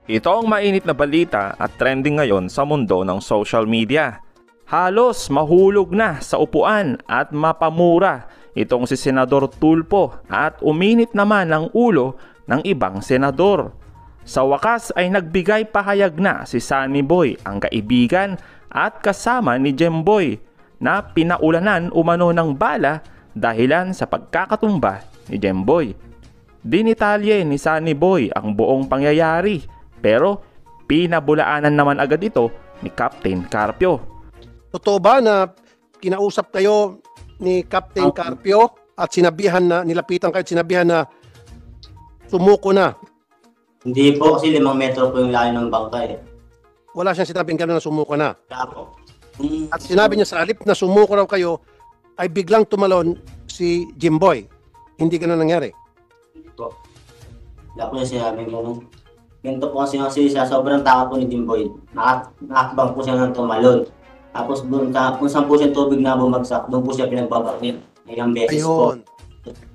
Ito ang mainit na balita at trending ngayon sa mundo ng social media. Halos mahulog na sa upuan at mapamura itong si Senador Tulfo at uminit naman ang ulo ng ibang senador. Sa wakas ay nagbigay pahayag na si Sunny Boy, ang kaibigan at kasama ni Jemboy, na pinaulanan umano ng bala dahilan sa pagkakatumba ni Jemboy. Dinitalye ni Sunny Boy ang buong pangyayari, pero pinabulaanan naman agad ito ni Captain Carpio. Totoo ba na kinausap kayo ni Captain Carpio at sinabihan na, nilapitan kayo at sinabihan na sumuko na? Hindi po, kasi 5 metro po yung layo ng bangka eh. Wala siyang sinabing gano'n na sumuko na? Kaya po. At sinabi niya sa halip na sumuko raw kayo, ay biglang tumalon si Jimboy. Hindi gano'n nangyari? Hindi po. Wala po niya sinabing gano'n. Ganito po kasi sa sobrang takot po ni Jimboy. Nakakbang po siya ng tumalon. Tapos doon, kung saan po siya tubig na bumagsak, doon po siya pinagbabakit. Ilang beses po.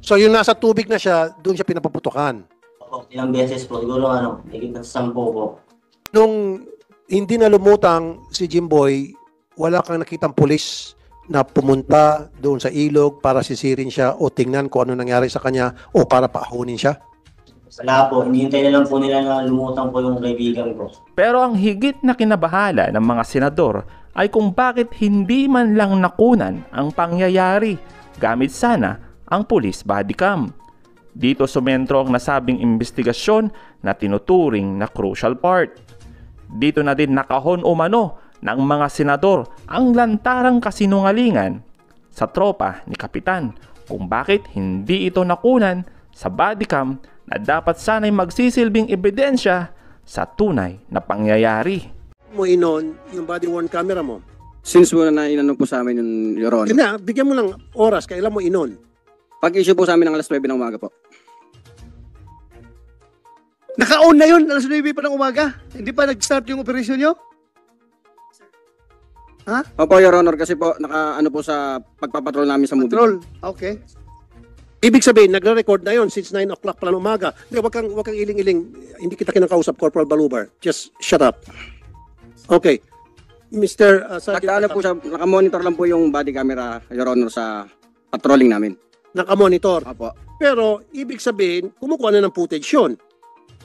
So yung nasa tubig na siya, doon siya pinapaputukan? Opo, ilang beses po. Siguro higit na 10 po. Nung hindi na lumutang si Jimboy, wala kang nakitang pulis na pumunta doon sa ilog para sisirin siya o tingnan kung ano nangyari sa kanya o para paahunin siya? Wala po, hinihintay na lang po nila na lumutang po yung kaibigan ko. Pero ang higit na kinabahala ng mga senador ay kung bakit hindi man lang nakunan ang pangyayari gamit sana ang police body cam. Dito sumentro ang nasabing investigasyon na tinuturing na crucial part. Dito na din nakahon umano ng mga senador ang lantarang kasinungalingan sa tropa ni Kapitan kung bakit hindi ito nakunan sa body cam na dapat sana'y magsisilbing ebidensya sa tunay na pangyayari. Mo inon yung body worn camera mo? Since mo na inanong po sa amin yung Your Honor. Kaya bigyan mo ng oras, kailan mo inon? Pag-issue po sa amin ng alas 9 ng umaga po. Naka-on na yun, alas 9 pa ng umaga. Hindi pa nag-start yung operasyon nyo? Ha? Opo, Your Honor, kasi po naka-ano po sa pagpapatrol namin sa movie. Patrol, okay. Ibig sabihin, nagre-record na yon since 9 o'clock pa ng umaga. Hindi, wag kang iling-iling. Hindi kita kinakausap, Corporal Balubar. Just shut up. Okay. Mr. Naka-ano po siya, naka-monitor lang po yung body camera, Your Honor, sa patrolling namin. Naka-monitor. Opo. Pero, ibig sabihin, kumukuha na ng footage yun.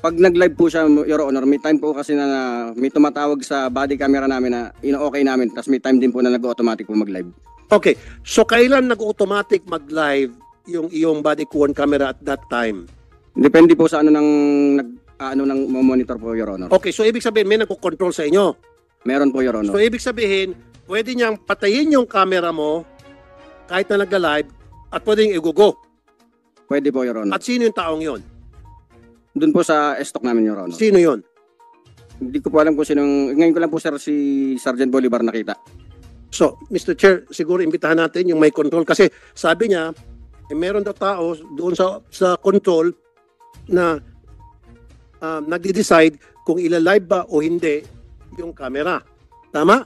Pag nag-live po siya, Your Honor, may time po kasi na may tumatawag sa body camera namin na ino-okay namin, tapos may time din po na nag-automatic po mag-live. Okay. So, kailan nag-automatic mag-live yung iyong body worn camera at that time? Depende po sa ano ng monitor po, Your Honor. Okay, so ibig sabihin may nagko-control sa inyo. Meron po, Your Honor. So ibig sabihin, pwede niyang patayin yung camera mo kahit na nagla-live at pwede niyang igugo. Pwede po, Your Honor. At sino yung taong yon? Doon po sa stock namin, Your Honor. Sino yon? Hindi ko po alam kung sinong... Ngayon ko lang po, sir, si Sergeant Bolivar nakita. So, Mr. Chair, siguro imbitahan natin yung may control kasi sabi niya, meron daw tao doon sa control na nagde-decide kung ila-live ba o hindi yung camera. Tama?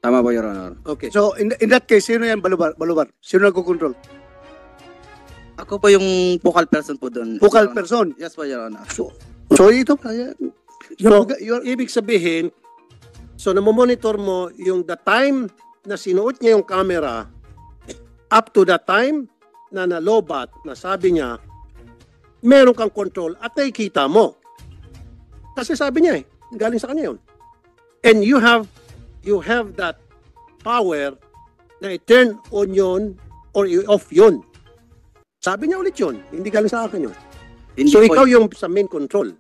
Tama po, Your Honor. Okay. So, in that case, sino yan, Balubar? Sino nagko-control? Ako po yung focal person po doon. Focal person? Yes po, Your Honor. So ito, So, ibig sabihin, so namomonitor mo yung the time na sinuot niya yung camera up to the time na nalobat, na sabi niya, meron kang control at nakikita mo. Kasi sabi niya galing sa kanya yun. And you have that power na i-turn on yun or i-off yun. Sabi niya ulit yun, hindi galing sa akin yun. Hindi So po, ikaw yung sa main control.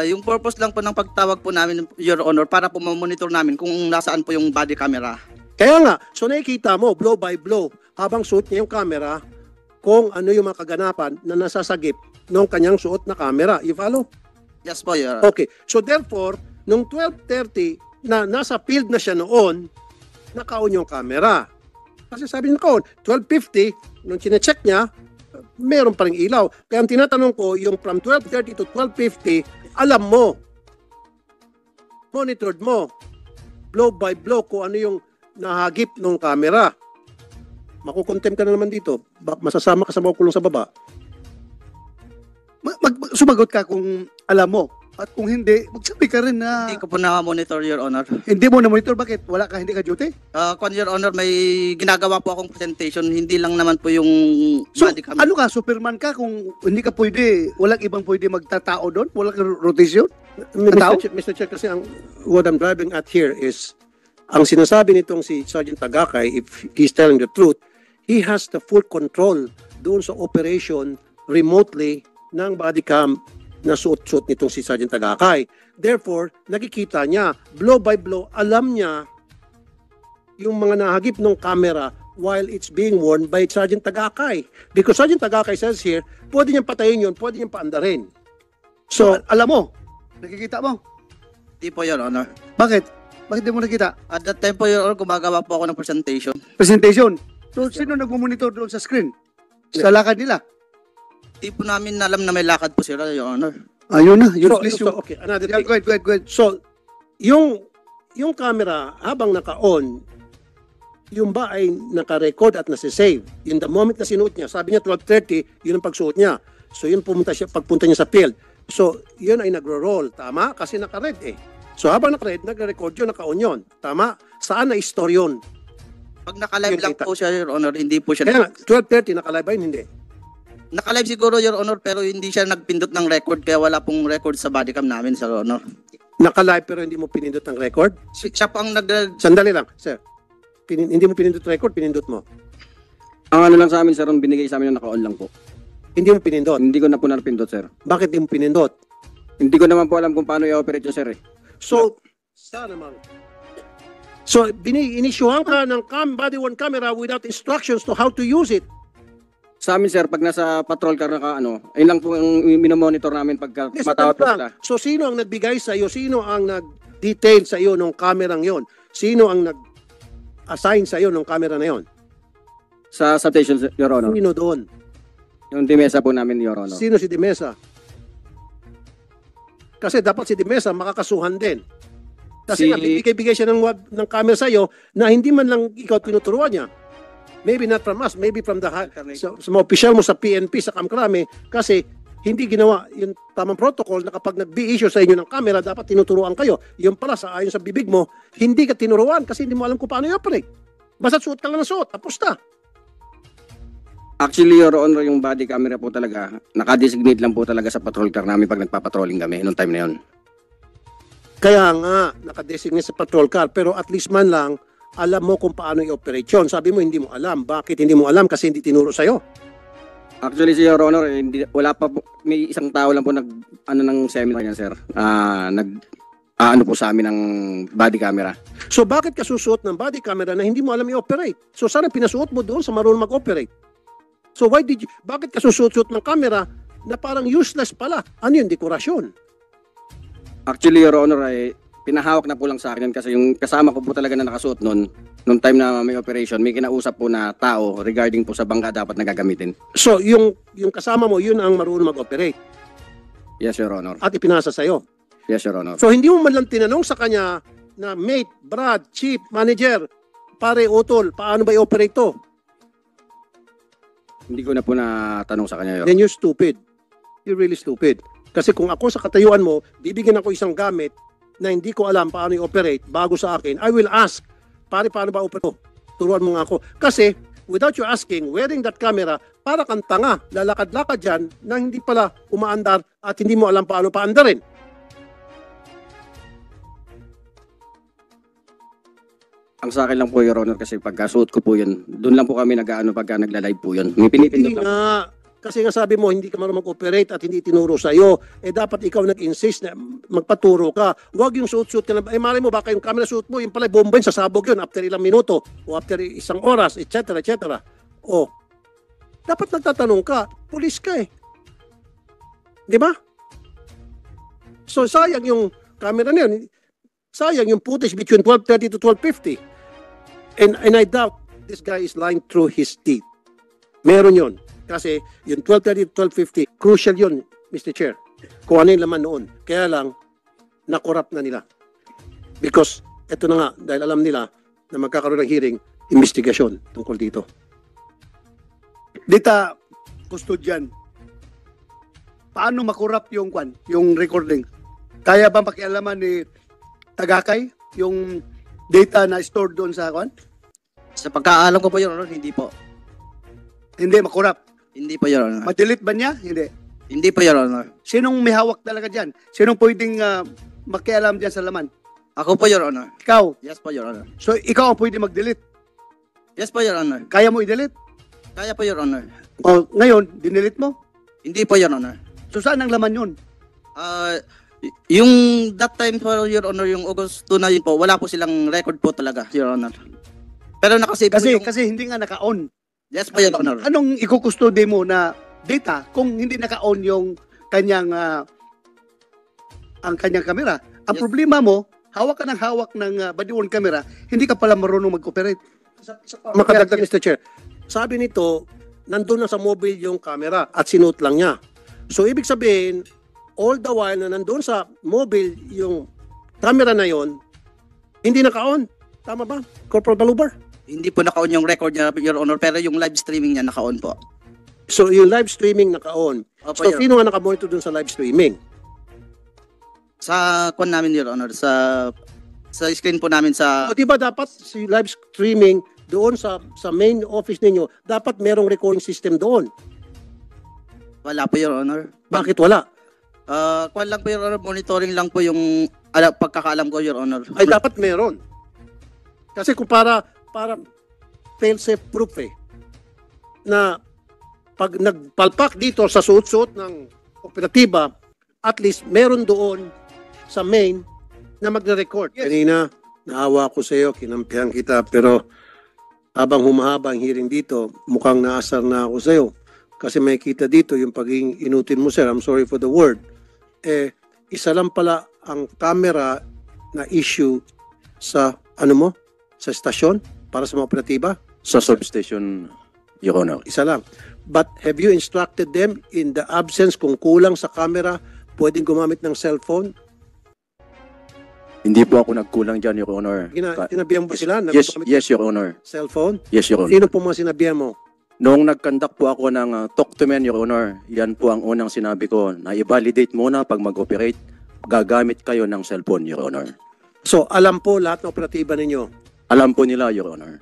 yung purpose lang po ng pagtawag po namin, Your Honor, para po ma-monitor namin kung nasaan po yung body camera. Kaya nga, so nakikita mo blow by blow habang suot niya yung camera kung ano yung mga kaganapan na nasasagip ng kanyang suot na camera. You follow? Yes po, Your Honor. Okay. So therefore, nung 12:30 na nasa field na siya noon, naka-on yung camera. Kasi sabi niya naka-on, 12:50, nung chinecheck niya, meron pa ring ilaw. Kaya ang tinatanong ko, yung from 12:30 to 12:50, alam mo, monitored mo, blow by blow kung ano yung nahagip ng camera. Makukontempt ka na naman dito. Masasama ka sa makukulong sa baba. sumagot ka kung alam mo. At kung hindi, magsabi ka rin na Hindi ko po na-monitor, Your Honor. hindi mo na-monitor. Bakit? Wala ka, hindi ka duty? Your Honor, may ginagawa po akong presentation, hindi lang naman po yung So, body cam. ano ka? Superman ka kung hindi ka pwede, walang ibang pwede magtatao doon? Walang rotation? Tao? Mr. Chair, kasi what I'm driving at here is, ang sinasabi nitong si Sergeant Tagakay, if he's telling the truth, he has the full control doon sa operation remotely ng body cam na suot-suot nitong si Sergeant Tagakay. Therefore, nakikita niya, blow by blow, alam niya yung mga nahagip ng camera while it's being worn by Sergeant Tagakay. Because Sergeant Tagakay says here, pwede niyang patayin yun, pwede niyang paandarin. So, So, alam mo? Nakikita mo? Hindi po, Your Honor. Bakit? Bakit di mo nakita? At that time po, Your Honor, gumagawa po ako ng presentation. Presentation. So, sino nagmumonitor doon sa screen? Sa lakad nila? Hindi po namin alam na may lakad po sila, Your Honor. Ayun na. Useless so, yung... okay, another Yeah, thing. go ahead. So, yung camera, habang naka-on, yung ba ay naka-record at nasa-save? In the moment na sinuot niya, sabi niya 12:30, yun ang pagsuot niya. So, yun pagpunta niya sa field. So, yun ay nagro-roll. Tama? Kasi naka-red eh. So, habang naka-red, nagre-record yun, naka-on yun. Tama? Saan na store yun? Pag naka-live Yun, lang kita. po siya, Your Honor, hindi po siya... Kaya nga, 12:30, naka-live ba yun? Hindi. Naka-live siguro, Your Honor, pero hindi siya nagpindot ng record, kaya wala pong record sa body cam namin, Sir Honor. Naka-live pero hindi mo pinindot ang record? Siya po ang Sandali lang, sir. Hindi mo pinindot record, pinindot mo. Ang ano lang sa amin, sir, ang binigay sa amin na naka-on lang po. Hindi mo pinindot. Hindi ko na po napindot, sir. Bakit hindi mo pinindot? Hindi ko naman po alam kung paano i-operate yun, sir. Eh. So, sana naman. So, inisyuhan ka ng body-worn camera without instructions to how to use it. Sa amin, sir, pag nasa patrol car na ka, ayun lang po ang minomonitor namin pagka Yes, matawag po lang. sila. So, sino ang nagbigay sa iyo? Sino ang nag-detail sa iyo ng kamerang yon? Sino ang nag-assign sa iyo ng camera na yon? Sa substation, Your Honor. Sino doon? Yung dimesa po namin, Your Honor. Sino si Dimesa? Kasi dapat si Dimesa makakasuhan din. Kasi nga, bibigay siya ng camera sa iyo na hindi man lang ikaw tinuturuan niya. Maybe not from us, maybe from sa mga official mo sa PNP, sa Kamkrame, kasi hindi ginawa yung tamang protocol na kapag nag-issue sa inyo ng camera, dapat tinuturuan kayo. Yung pala, ayon sa bibig mo, hindi ka tinuruan kasi hindi mo alam kung paano i-operate. Basta suot ka lang na suot, tapos na. Actually, Your Honor, yung body camera po talaga, nakadesignate lang po talaga sa patrol car namin pag nagpapatrolling kami noong time na yun. Kaya nga, nakadesignate sa patrol car, pero at least man lang, alam mo kung paano i-operate yun. Sabi mo, hindi mo alam. Bakit hindi mo alam? Kasi hindi tinuro sa'yo. Actually, si Your Honor, wala pa po, may isang tao lang po ng seminar yan, sir. Ano po sa amin ng body camera. So bakit ka susuot ng body camera na hindi mo alam i-operate? So sana pinasuot mo doon sa marunong mag-operate. So bakit ka susuot ng camera na parang useless pala? Ano yun? Dekorasyon. Actually, Your Honor, pinahawak na po lang sa akin kasi yung kasama ko po talaga na nakasuot nung time na may operation, may kinausap po na tao regarding po sa bangka dapat na gagamitin. So yung kasama mo, yun ang marunong mag-operate Yes, Your Honor. at ipinasa sa'yo. Yes, Your Honor. So hindi mo man lang tinanong sa kanya na mate, Brad, chief, manager, pare, utol, paano ba i-operate to? Hindi ko na po natanong sa kanya, Your Then you're stupid. You're really stupid. Kasi kung ako sa katayuan mo, bibigyan ako isang gamit na hindi ko alam paano i-operate bago sa akin, I will ask, pare, paano ba operate? Turuan mo nga ako. Kasi, without you asking, wearing that camera, para kang tanga, lalakad-lakad dyan na hindi pala umaandar at hindi mo alam paano paandarin. Ang sa akin lang po, Your Honor, kasi pagkasuot ko po yun, doon lang po kami nag-ano pagka nagla-live po yun. May pinipindot Hindi lang. nga. Kasi nga sabi mo, hindi ka marunong mag-operate at hindi tinuro sa'yo. Dapat ikaw nag-insist na magpaturo ka. Huwag yung suot-suot ka na. Malay mo, baka yung camera suot mo, yung pala bombayin, sasabog yun after ilang minuto o after isang oras, etc. etc. O, dapat nagtatanong ka, pulis ka eh. Di ba? So, sayang yung camera na yun. Sayang yung footage between 12:30 to 12:50. And I doubt this guy is lying through his teeth. Meron yun. Kasi yung 12:30 to 12:50, crucial yun, Mr. Chair. Kung ano yung laman noon. Kaya lang, nakorap na nila. Because, eto na nga, dahil alam nila na magkakaroon ng hearing, investigasyon tungkol dito. Dita, kustodyan. paano makorrupt yung yung recording? Kaya ba pakialaman ni Tagakay yung data na stored doon sa kwan? Sa pagkaalam ko po, Your Honor, hindi po. Hindi makorrupt. Hindi po, Your Honor. Ma-delete ba niya? Hindi. Hindi po, Your Honor. Sinong may hawak talaga dyan? Sinong pwedeng makialam dyan sa laman? Ako po, Your Honor. Ikaw. Yes po, Your Honor. So, ikaw ang pwede mag-delete. Yes po, Your Honor. Kaya mo i-delete? Kaya po, Your Honor. O, ngayon, dinelete mo? Hindi po, Your Honor. So, saan ang laman yun? Yung that time po, Your Honor, yung August 2 na yun po, wala po silang record po talaga, Your Honor. Pero nakasave po yung... Kasi hindi nga naka-on. Yes po, Your Honor. Anong ikukustode mo na data kung hindi naka-on yung kanyang ang kanyang kamera? Ang Yes. problema mo, hawak ka ng body-worn camera, hindi ka pala marunong mag-operate. Makadagdag, Mr. Chair. Sabi nito, nandun na sa mobile yung camera at sinuot lang niya. So, ibig sabihin, all the while na nandun sa mobile yung camera na yon, hindi naka-on. Tama ba, Corporal Balubar? Hindi po naka-on yung record niya, Your Honor, pero yung live streaming niya naka-on po. So, yung live streaming naka-on. Opo, So, Your sino nga naka-monitor dun sa live streaming? Sa kwan namin, Your Honor, sa screen po namin sa... O, di ba dapat si live streaming doon sa main office ninyo, dapat merong recording system doon. Wala po, Your Honor. Bakit wala? Kwan lang po, Your Honor, monitoring lang po yung pagkakaalam ko, Your Honor. Ay, dapat meron. Kasi kung para fail-safe proof na pag nagpalpak dito sa suot-suot ng operatiba, at least meron doon sa main na magre-record. Yes. Kanina, naawa ko sa iyo, kinampihan kita, pero habang humahaba ang hearing dito, mukhang naasar na ako sa iyo. Kasi may kita dito yung pagiging inutin mo, sir. I'm sorry for the word. Isa lang pala ang camera na issue sa, sa stasyon para sa mga operatiba? Sa substation, Your Honor. Isa lang. But have you instructed them in the absence kung kulang sa camera, pwedeng gumamit ng cellphone? Hindi po ako nagkulang dyan, Your Honor. Sinabihan mo ba sila na Yes, gumamit yes, Your Honor. ng cellphone? Yes, Your Honor. Sino po mga sinabihan mo? Noong nag-conduct po ako ng talk to men, Your Honor, yan po ang unang sinabi ko, na i-validate muna pag mag-operate, gagamit kayo ng cellphone, Your Honor. So, alam po lahat ng operatiba ninyo. Alam po nila, Your Honor.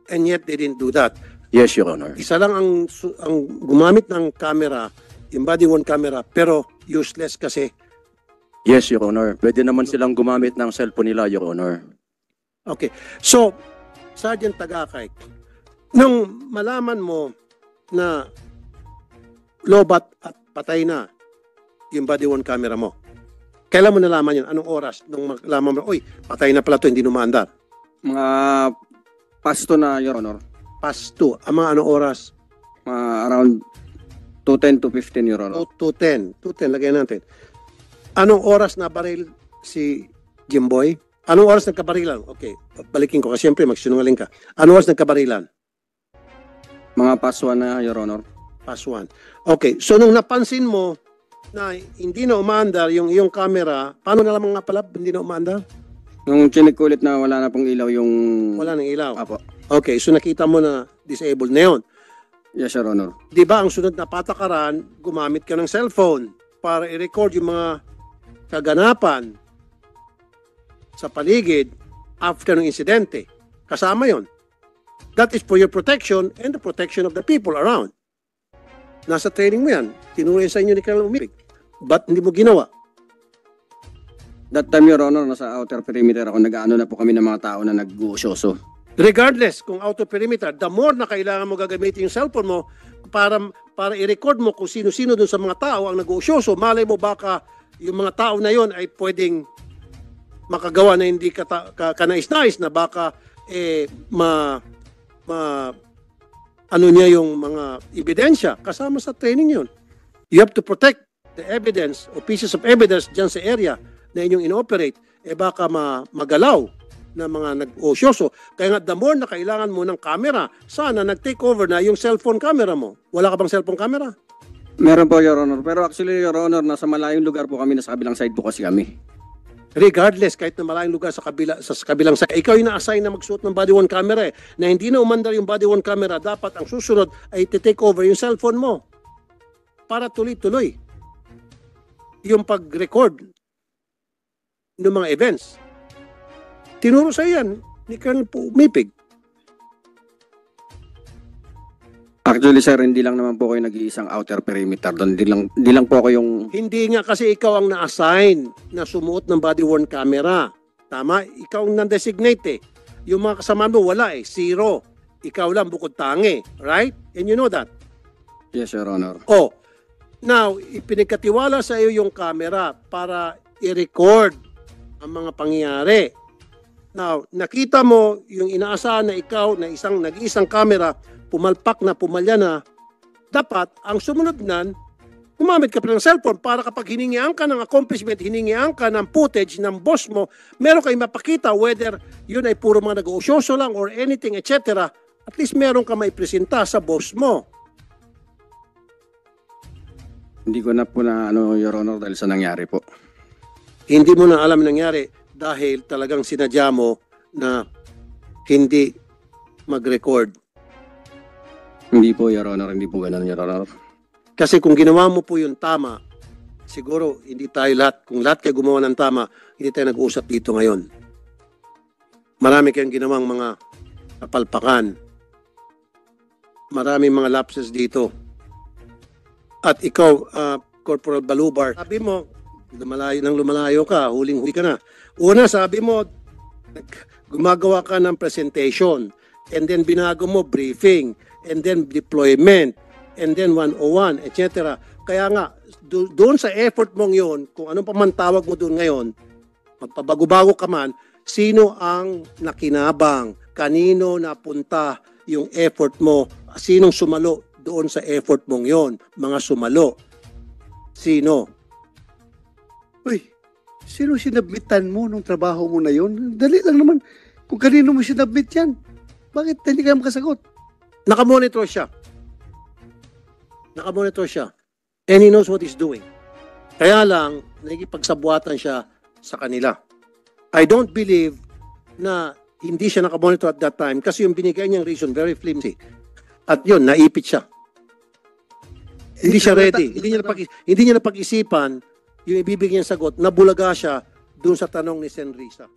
And yet, they didn't do that. Yes, Your Honor. Isa lang ang gumamit ng camera, yung body-worn camera, pero useless kasi. Yes, Your Honor. Pwede naman silang gumamit ng cellphone nila, Your Honor. Okay. So, Sergeant Tagakay, nung malaman mo na lobat at patay na yung body-worn camera mo, kailan mo nalaman yun? Anong oras? Nung malaman mo, uy, patay na pala to, hindi numaandar. Mga pasto na, Your Honor. Past 2. Ang mga anong oras? Around 2:10 to 15, Your Honor. 2:10. 2:10, lagyan natin. Anong oras na baril si Jimboy? Anong oras nagkabarilan? Okay, balikin ko kasi siyempre magsinungaling ka. Anong oras nagkabarilan? Mga paswa na, Your Honor. Pass 1. Okay, so nung napansin mo na hindi na umaandar yung iyong camera, paano na lamang nga pala hindi na umaandar? Nung chinik ko ulit na wala na pong ilaw yung... Wala nang ilaw. Apo. Okay, so nakita mo na disabled na yun. Yes, Your Honor. Di ba ang sunod na patakaran, gumamit ka ng cellphone para i-record yung mga kaganapan sa paligid after ng insidente. Kasama yon. That is for your protection and the protection of the people around. Nasa training mo yan. Tinuloy sa inyo ni Colonel Umipig. Ba't hindi mo ginawa? That time, Your Honor, nasa outer perimeter ako, nag-ano na po kami ng mga tao na nag-uusyoso. Regardless kung outer perimeter, the more na kailangan mo gagamitin yung cellphone mo para i-record mo kung sino-sino dun sa mga tao ang nag-uusyoso, malay mo baka yung mga tao na yon ay pwedeng makagawa na hindi kanais-nais na baka ano niya yung mga ebidensya kasama sa training yun. You have to protect the evidence o pieces of evidence dyan sa area na inyong inoperate, baka magalaw na mga nag-osyoso. Kaya nga, the more na kailangan mo ng camera, sana nag-take over na yung cellphone camera mo. Wala ka bang cellphone camera? Meron po, Your Honor. Pero actually, Your Honor, nasa malayong lugar po kami, nasa kabilang side po kasi kami. Regardless, kahit na malayong lugar sa kabilang side, ikaw yung na-assign na magsuot ng body-worn camera na hindi na umandar yung body-worn camera, dapat ang susunod ay take over yung cellphone mo para tuloy-tuloy. yung pag-record ng mga events. Tinuro sa yan ni Colonel Umipig. Actually, sir, hindi lang naman po kayo nag-iisang outer perimeter doon. Hindi lang po ako yung... Hindi nga kasi ikaw ang na-assign na sumuot ng body-worn camera. Tama? Ikaw ang na-designate eh. Yung mga kasama mo, wala eh. Zero. Ikaw lang bukod tangi. Right? And you know that? Yes, Your Honor. Oh, now, ipinagkatiwala sa iyo yung camera para i-record ang mga pangyayari. Now, nakita mo yung inaasahan na ikaw na nag-iisang camera, pumalpak na, pumalya na, dapat ang sumunod nan, gumamit ka pa ng cellphone para kapag hiningian ka ng accomplishment, hiningian ka ng footage ng boss mo, meron kayong mapakita whether yun ay puro mga nag-uusyoso lang or anything, etc. At least meron ka maipresenta sa boss mo. Hindi ko na po na, Your Honor, dahil sa nangyari po. Hindi mo na alam nangyari dahil talagang sinadya mo na hindi mag-record. Hindi po, Your Honor. Hindi po ganun, Your Honor. Kasi kung ginawa mo po yung tama, siguro hindi tayo lahat, kung lahat kayo gumawa ng tama, hindi tayo nag-uusap dito ngayon. Marami kayong ginawang mga kapalpakan. Maraming mga lapses dito. At ikaw, Corporal Balubar, sabi mo, lumalayo ka, huling-huli ka na. Una, sabi mo, gumagawa ka ng presentation, and then binago mo briefing, and then deployment, and then 101, etc. Kaya nga, doon sa effort mong yun, kung anong pa man tawag mo doon ngayon, magpabago-bago ka man, sino ang nakinabang? Kanino napunta yung effort mo? Sinong sumalo doon sa effort mong yon? Mga sumalo. Sino? Uy, sino sinabmitan mo nung trabaho mo na yon? Dali lang naman. Kung kanino mo sinabmit yan, bakit hindi ka makasagot? Nakamonitor siya. Nakamonitor siya. And he knows what he's doing. Kaya lang, nagipagsabuatan siya sa kanila. I don't believe na hindi siya nakamonitor at that time kasi yung binigay niyang reason very flimsy. At yun, naipit siya. Hindi siya ready. Hindi niya napag-isipan yung ibibigay niyang sagot. Nabulaga siya dun sa tanong ni Sen. Risa.